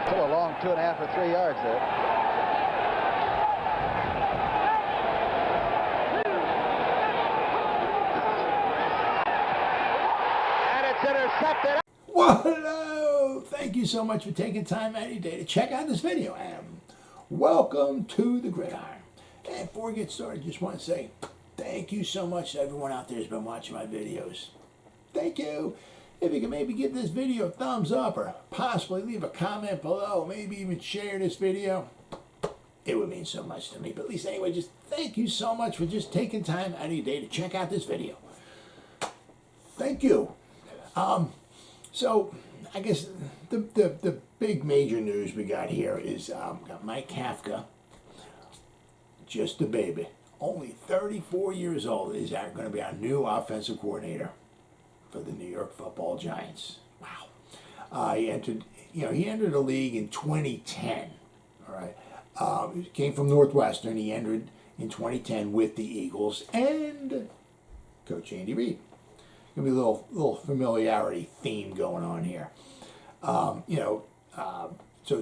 Still a long 2.5 or 3 yards there. And it's intercepted. Whoa! Thank you so much for taking time out of your day to check out this video. And welcome to the Gridiron. And before we get started, just want to say thank you so much to everyone out there who's been watching my videos. Thank you. If you can maybe give this video a thumbs up or possibly leave a comment below, maybe even share this video, it would mean so much to me. But at least anyway, just thank you so much for just taking time out of your day to check out this video. Thank you. So I guess the big major news we got here is got Mike Kafka, just a baby, only 34 years old, is going to be our new offensive coordinator for the New York Football Giants. Wow. He entered the league in 2010. All right. He came from Northwestern. He entered in 2010 with the Eagles and Coach Andy Reid. Gonna be a little familiarity theme going on here. So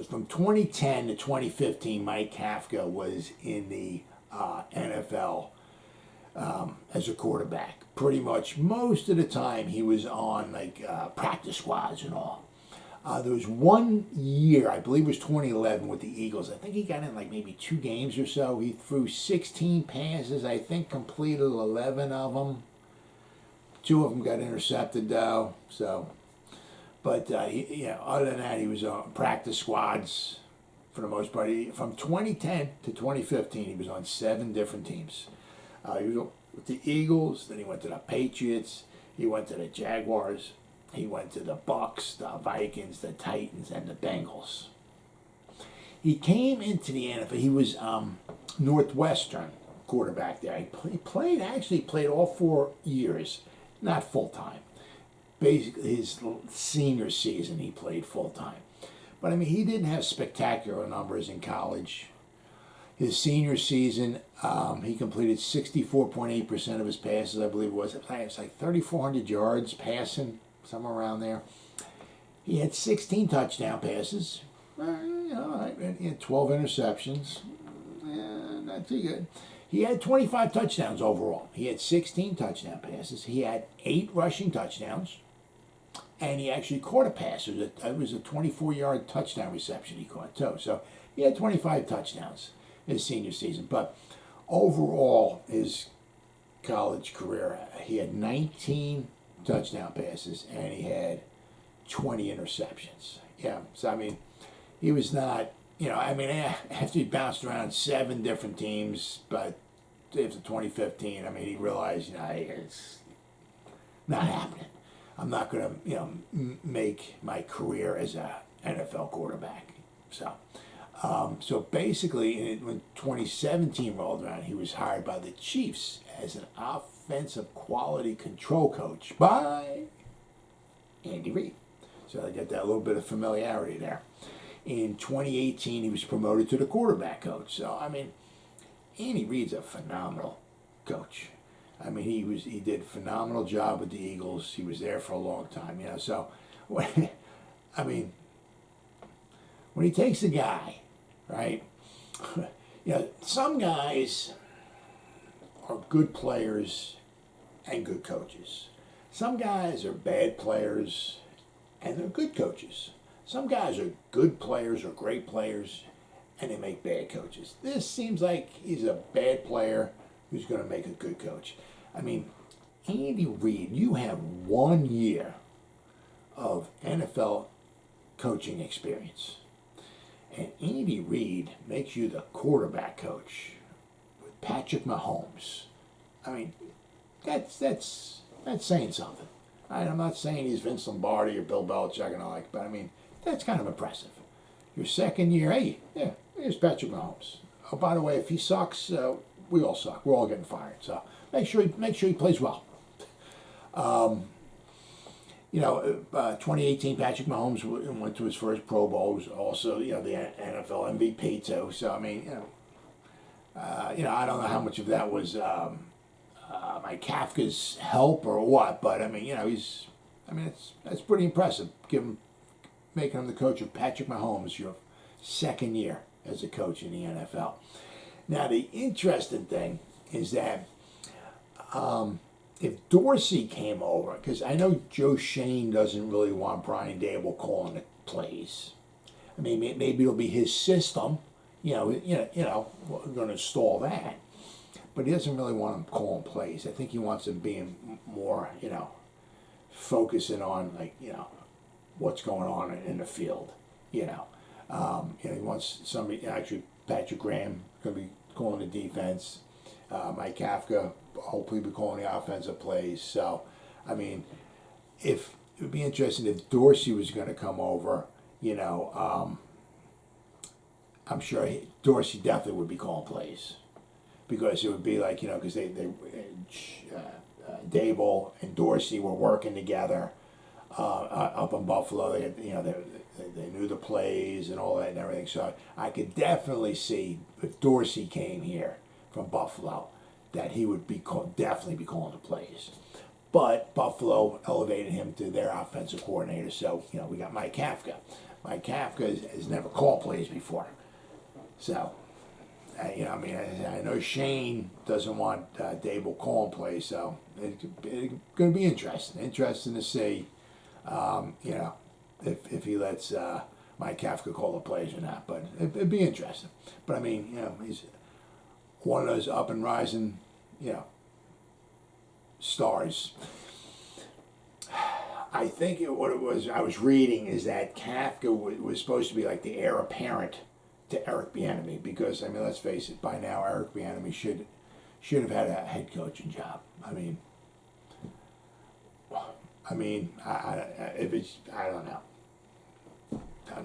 from 2010 to 2015, Mike Kafka was in the NFL as a quarterback. Pretty much most of the time he was on practice squads and all. There was 1 year, I believe it was 2011 with the Eagles. I think he got in maybe 2 games or so. He threw 16 passes. I think completed 11 of them. 2 of them got intercepted though. But other than that, he was on practice squads for the most part. From 2010 to 2015, he was on 7 different teams. He was with the Eagles, then he went to the Patriots, he went to the Jaguars, he went to the Bucks, the Vikings, the Titans, and the Bengals. He came into the NFL. He was Northwestern quarterback there. He played all 4 years, not full time. Basically, his senior season, he played full time. But, he didn't have spectacular numbers in college. His senior season, he completed 64.8% of his passes, I believe it was. It was like 3,400 yards passing, somewhere around there. He had 16 touchdown passes. He had 12 interceptions. Not too good. He had 25 touchdowns overall. He had 16 touchdown passes. He had 8 rushing touchdowns. And he actually caught a pass. It was a 24-yard touchdown reception he caught, too. So he had 25 touchdowns his senior season. But overall, his college career, he had 19 touchdown passes, and he had 20 interceptions. Yeah, so, he was not, after he bounced around 7 different teams, but after 2015, he realized, it's not happening. I'm not going to, make my career as a NFL quarterback. So basically, when 2017 rolled around, he was hired by the Chiefs as an offensive quality control coach by Andy Reid. So I get that little bit of familiarity there. In 2018, he was promoted to the quarterback coach. So, Andy Reid's a phenomenal coach. He did a phenomenal job with the Eagles. He was there for a long time, So, when he takes a guy, right? Some guys are good players and good coaches. Some guys are bad players and they're good coaches. Some guys are good players or great players and they make bad coaches. This seems like he's a bad player who's going to make a good coach. Andy Reid, you have 1 year of NFL coaching experience. And Andy Reid makes you the quarterback coach with Patrick Mahomes. That's saying something. I'm not saying he's Vince Lombardi or Bill Belichick and all that, but that's kind of impressive. Your second year, hey, yeah, here's Patrick Mahomes. Oh, by the way, if he sucks, we all suck. We're all getting fired. So make sure he plays well. 2018, Patrick Mahomes went to his first Pro Bowl. He was also, the NFL MVP too. So I don't know how much of that was Mike Kafka's help or what, but he's, that's pretty impressive. Give him making him the coach of Patrick Mahomes, your second year as a coach in the NFL. Now, the interesting thing is that if Dorsey came over, because I know Joe Shane doesn't really want Brian Dable calling the plays. I mean, maybe it'll be his system. We're going to install that. But he doesn't really want him calling plays. I think he wants him being more, focusing on what's going on in the field. He wants somebody. Actually, Patrick Graham going to be calling the defense. Mike Kafka hopefully be calling the offensive plays. So, I mean, it would be interesting if Dorsey was going to come over. I'm sure Dorsey definitely would be calling plays, because it would be like, because Dable and Dorsey were working together up in Buffalo. They had, they knew the plays and all that and everything. So I could definitely see if Dorsey came here from Buffalo, that he would definitely be calling the plays. But Buffalo elevated him to their offensive coordinator. So, we got Mike Kafka. Mike Kafka has never called plays before. So, I know Shane doesn't want Dable calling plays, so it's going to be interesting. Interesting to see, if he lets Mike Kafka call the plays or not. But it'd be interesting. But, he's one of those up and rising, stars. I think what it was I was reading is that Kafka was supposed to be like the heir apparent to Eric Bieniemy, because let's face it, by now Eric Bieniemy should have had a head coaching job. I don't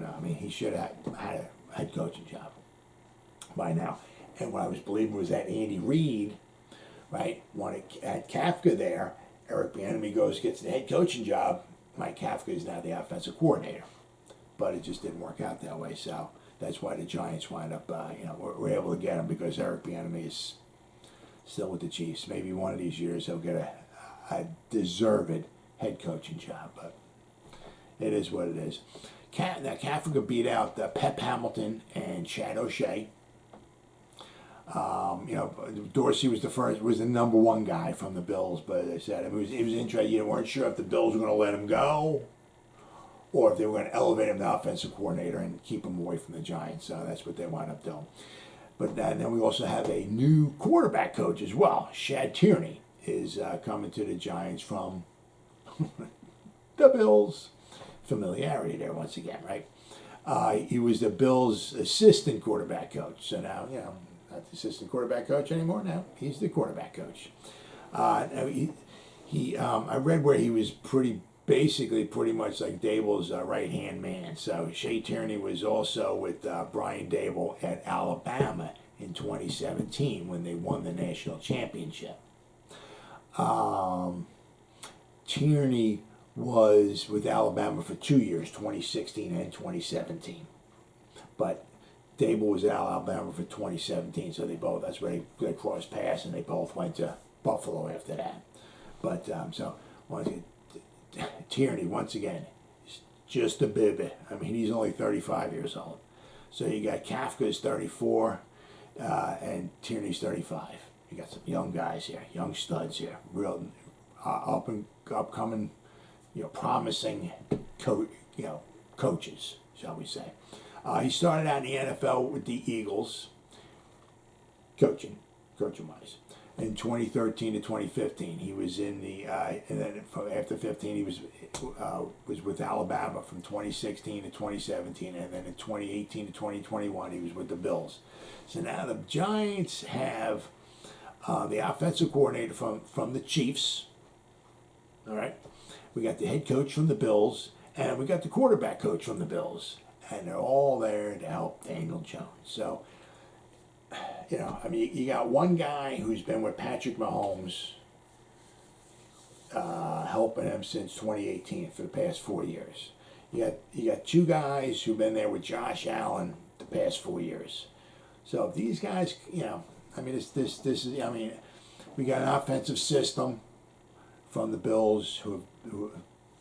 know. He should have had a head coaching job by now. And what I was believing was that Andy Reid, right, had Kafka there. Eric Bieniemy gets the head coaching job. Mike Kafka is now the offensive coordinator. But it just didn't work out that way. So that's why the Giants wind up, were able to get him, because Eric Bieniemy is still with the Chiefs. Maybe one of these years he'll get a deserved head coaching job. But it is what it is. Now, Kafka beat out Pep Hamilton and Chad O'Shea. Dorsey was the number one guy from the Bills, but as I said, it was interesting. You weren't sure if the Bills were going to let him go, or if they were going to elevate him to offensive coordinator and keep him away from the Giants. So that's what they wound up doing. But then we also have a new quarterback coach as well. Shad Tierney is coming to the Giants from the Bills. Familiarity there once again, right? He was the Bills' assistant quarterback coach. So now, not the assistant quarterback coach anymore. Now he's the quarterback coach. I read where he was pretty much like Dable's right-hand man. So Shea Tierney was also with Brian Dable at Alabama in 2017 when they won the national championship. Tierney was with Alabama for 2 years, 2016 and 2017. But Dable was at Alabama for 2017, so that's where they crossed paths, and they both went to Buffalo after that. But Tierney, once again, is just a baby. He's only 35 years old. So you got Kafka's 34, and Tierney's 35. You got some young guys here, young studs here, real upcoming, promising coaches, shall we say. He started out in the NFL with the Eagles, coaching-wise. In 2013 to 2015, he was in the, and then after 15, he was with Alabama from 2016 to 2017, and then in 2018 to 2021, he was with the Bills. So now the Giants have the offensive coordinator from the Chiefs. All right, we got the head coach from the Bills, and we got the quarterback coach from the Bills. And they're all there to help Daniel Jones. So, you got one guy who's been with Patrick Mahomes, helping him since 2018 for the past 4 years. You got two guys who've been there with Josh Allen the past 4 years. So if these guys, this is, we got an offensive system from the Bills who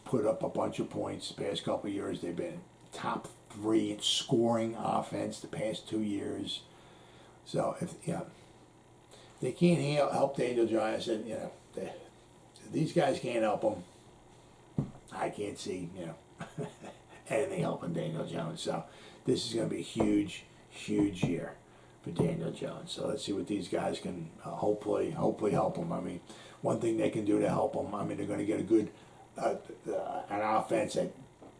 put up a bunch of points the past couple of years. They've been top 3 in scoring offense the past 2 years. So if they can't help Daniel Jones, I said, if these guys can't help him, I can't see anything helping Daniel Jones. So this is going to be a huge, huge year for Daniel Jones. So let's see what these guys can hopefully help him. I mean, one thing they can do to help him, I mean, they're going to get a good an offense that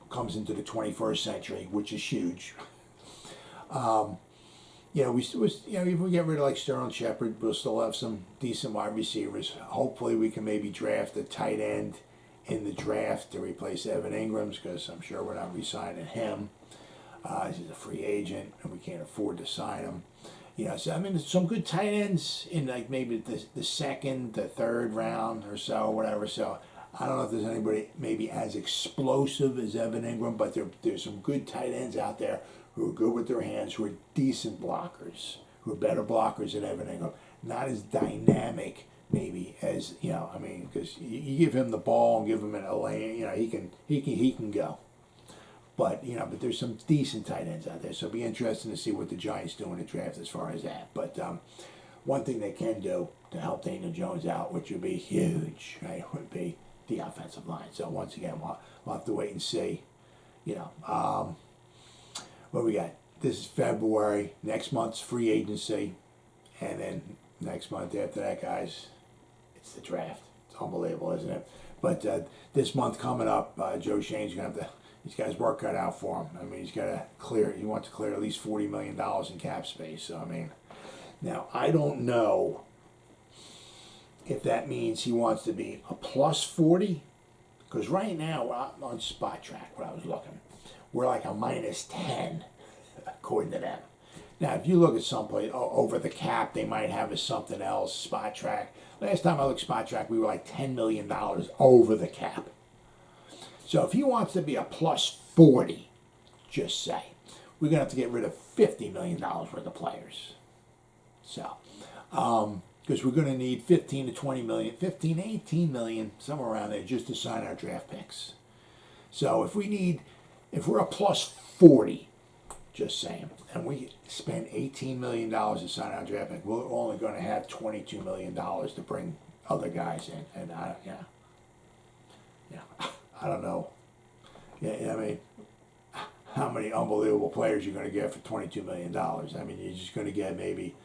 comes into the 21st century, which is huge. We still, if we get rid of like Sterling Shepard, we'll still have some decent wide receivers. Hopefully, we can maybe draft a tight end in the draft to replace Evan Ingram, because I'm sure we're not re-signing him. He's a free agent, and we can't afford to sign him. So I mean, there's some good tight ends in like maybe the second, the third round or so, whatever. So I don't know if there's anybody maybe as explosive as Evan Ingram, but there's some good tight ends out there who are good with their hands, who are decent blockers, who are better blockers than Evan Ingram. Not as dynamic maybe as because you give him the ball and give him a lane, he can go. But but there's some decent tight ends out there, so it'll be interesting to see what the Giants do in the draft as far as that. But one thing they can do to help Daniel Jones out, which would be huge, right, would be the offensive line. So once again, we'll have to wait and see. What we got? This is February. Next month's free agency, and then next month after that, guys, it's the draft. It's unbelievable, isn't it? But this month coming up, Joe Shane's gonna have to. He's got his work cut out for him. I mean, he's got to clear. He wants to clear at least $40 million in cap space. So I mean, now I don't know if that means he wants to be a plus 40, because right now on Spot Track, when I was looking, we're like a minus 10 according to them. Now, if you look at someplace over the cap, they might have us something else. Spot Track. Last time I looked Spot Track, we were like $10 million over the cap. So if he wants to be a plus 40, just say, we're going to have to get rid of $50 million worth of players. So, because we're going to need 15 to 20 million, 15 to 18 million, somewhere around there, just to sign our draft picks. So if we're a plus 40, just saying, and we spend $18 million to sign our draft pick, we're only going to have $22 million to bring other guys in. And I don't know. I mean, how many unbelievable players you're going to get for $22 million? I mean, you're just going to get maybe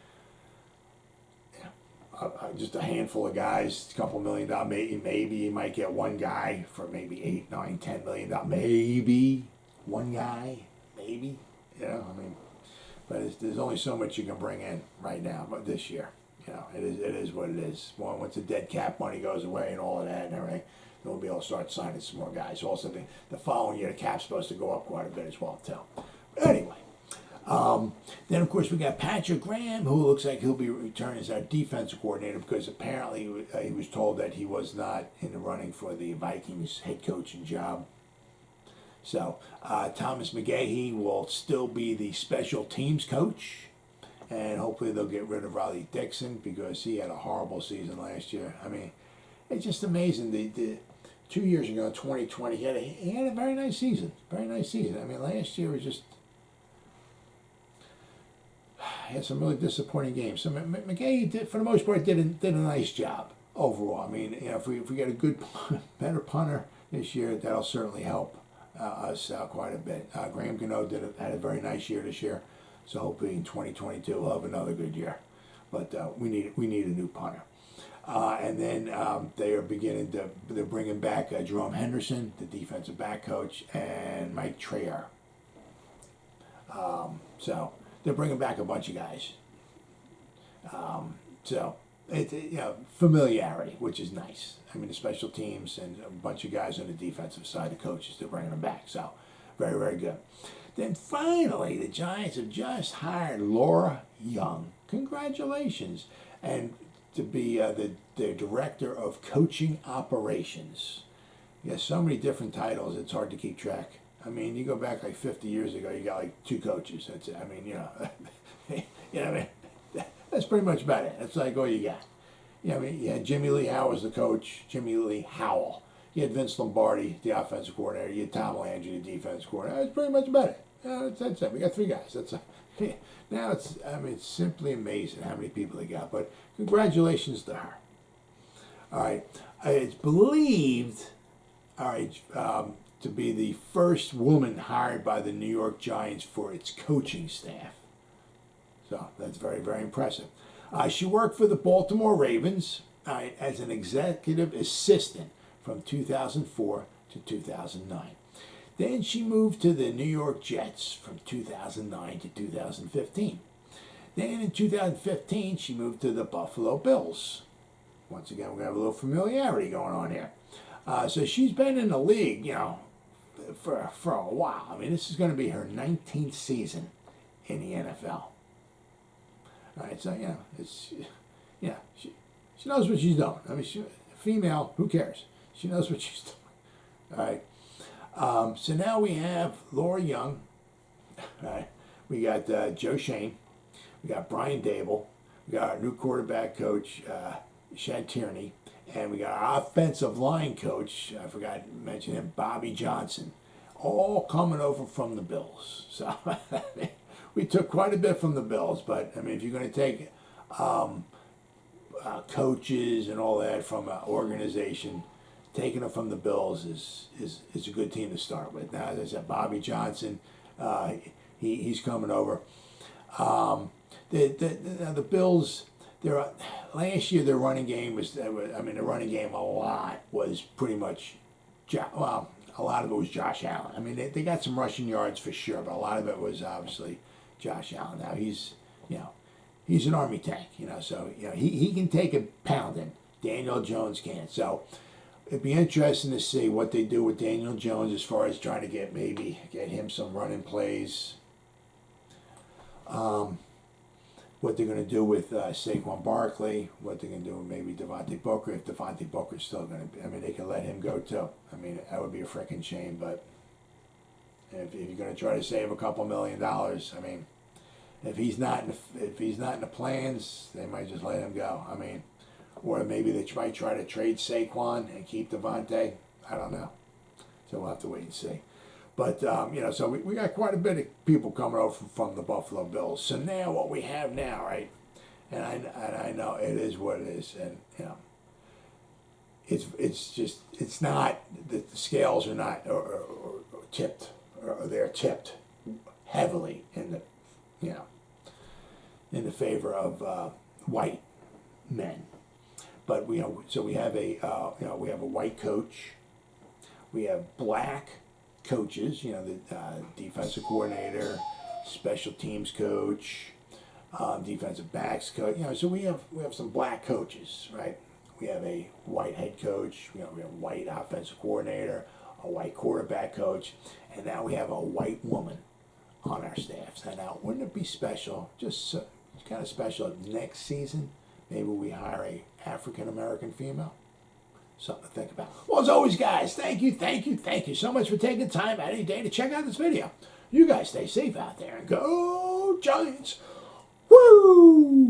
just a handful of guys, a couple $1 million. Maybe you might get one guy for maybe $8, $9, $10 million. Maybe one guy, maybe. I mean, but there's only so much you can bring in right now. But this year, it is what it is. Once the dead cap money goes away and all of that and everything, then we'll be able to start signing some more guys. Also, the following year, the cap's supposed to go up quite a bit as well, too. But anyway, then, of course, we got Patrick Graham, who looks like he'll be returning as our defensive coordinator, because apparently he was told that he was not in the running for the Vikings head coaching job. So Thomas McGahee will still be the special teams coach, and hopefully they'll get rid of Riley Dixon, because he had a horrible season last year. I mean, it's just amazing. The 2 years ago, 2020, he had a very nice season. Very nice season. I mean, last year was just, he had some really disappointing games. So McGahee, for the most part, did a nice job overall. I mean, if we get a good, better punter this year, that'll certainly help us out quite a bit. Graham Gano had a very nice year this year, so hopefully in 2022 we'll have another good year. But we need a new punter. And then they're bringing back Jerome Henderson, the defensive back coach, and Mike Traer. So they're bringing back a bunch of guys. So it's familiarity, which is nice. I mean, the special teams and a bunch of guys on the defensive side, the coaches, they're bringing them back. So very, very good. Then finally, the Giants have just hired Laura Young. Congratulations. And to be the director of coaching operations. He has so many different titles, it's hard to keep track. I mean, you go back like 50 years ago, you got like 2 coaches. That's it. I mean, I mean, that's pretty much about it. That's like all you got. I mean, you had Jimmy Lee Howell as the coach. Jimmy Lee Howell. You had Vince Lombardi, the offensive coordinator. You had Tom Landry, the defensive coordinator. That's pretty much about it. That's it. We got 3 guys. That's now it's simply amazing how many people they got. But congratulations to her. All right, it's believed, to be the first woman hired by the New York Giants for its coaching staff. So that's very, very impressive. She worked for the Baltimore Ravens as an executive assistant from 2004 to 2009. Then she moved to the New York Jets from 2009 to 2015. Then in 2015, she moved to the Buffalo Bills. Once again, we're going to have a little familiarity going on here. So she's been in the league, for a while. I mean, this is going to be her 19th season in the NFL. All right, so she knows what she's doing. I mean, female, who cares? She knows what she's doing. All right. So now we have Laura Young. All right. We got Joe Shane. We got Brian Dable. We got our new quarterback coach, Shad Tierney. And we got our offensive line coach, I forgot to mention him, Bobby Johnson. All coming over from the Bills. So we took quite a bit from the Bills. But, I mean, if you're going to take coaches and all that from an organization, taking them from the Bills is a good team to start with. Now, as I said, Bobby Johnson, he's coming over. The Bills, last year their running game the running game a lot was pretty much, a lot of it was Josh Allen. I mean, they got some rushing yards for sure, but a lot of it was obviously Josh Allen. Now he's an Army tank, so he can take a pounding. Daniel Jones can't. So it'd be interesting to see what they do with Daniel Jones as far as trying to get him some running plays. What they're going to do with Saquon Barkley, what they're going to do with maybe Devontae Booker, if Devontae Booker's still going to they can let him go too. I mean, that would be a freaking shame, but if you're going to try to save a couple $1 million, I mean, if he's not in the plans, they might just let him go. I mean, or maybe they might try to trade Saquon and keep Devontae. I don't know. So we'll have to wait and see. But, so we got quite a bit of people coming over from the Buffalo Bills. So now what we have now, right, and I know it is what it is. And, it's not, the scales are not or tipped, or they're tipped heavily in the favor of white men. But, so we have we have a white coach. We have black coaches, the defensive coordinator, special teams coach, defensive backs coach. So we have some black coaches, right? We have a white head coach. We have a white offensive coordinator, a white quarterback coach, and now we have a white woman on our staff. So now, wouldn't it be special? Just kind of special. Next season, maybe we hire a African American female. Something to think about. Well, as always, guys, thank you so much for taking time out of your day to check out this video. You guys stay safe out there and go Giants. Woo!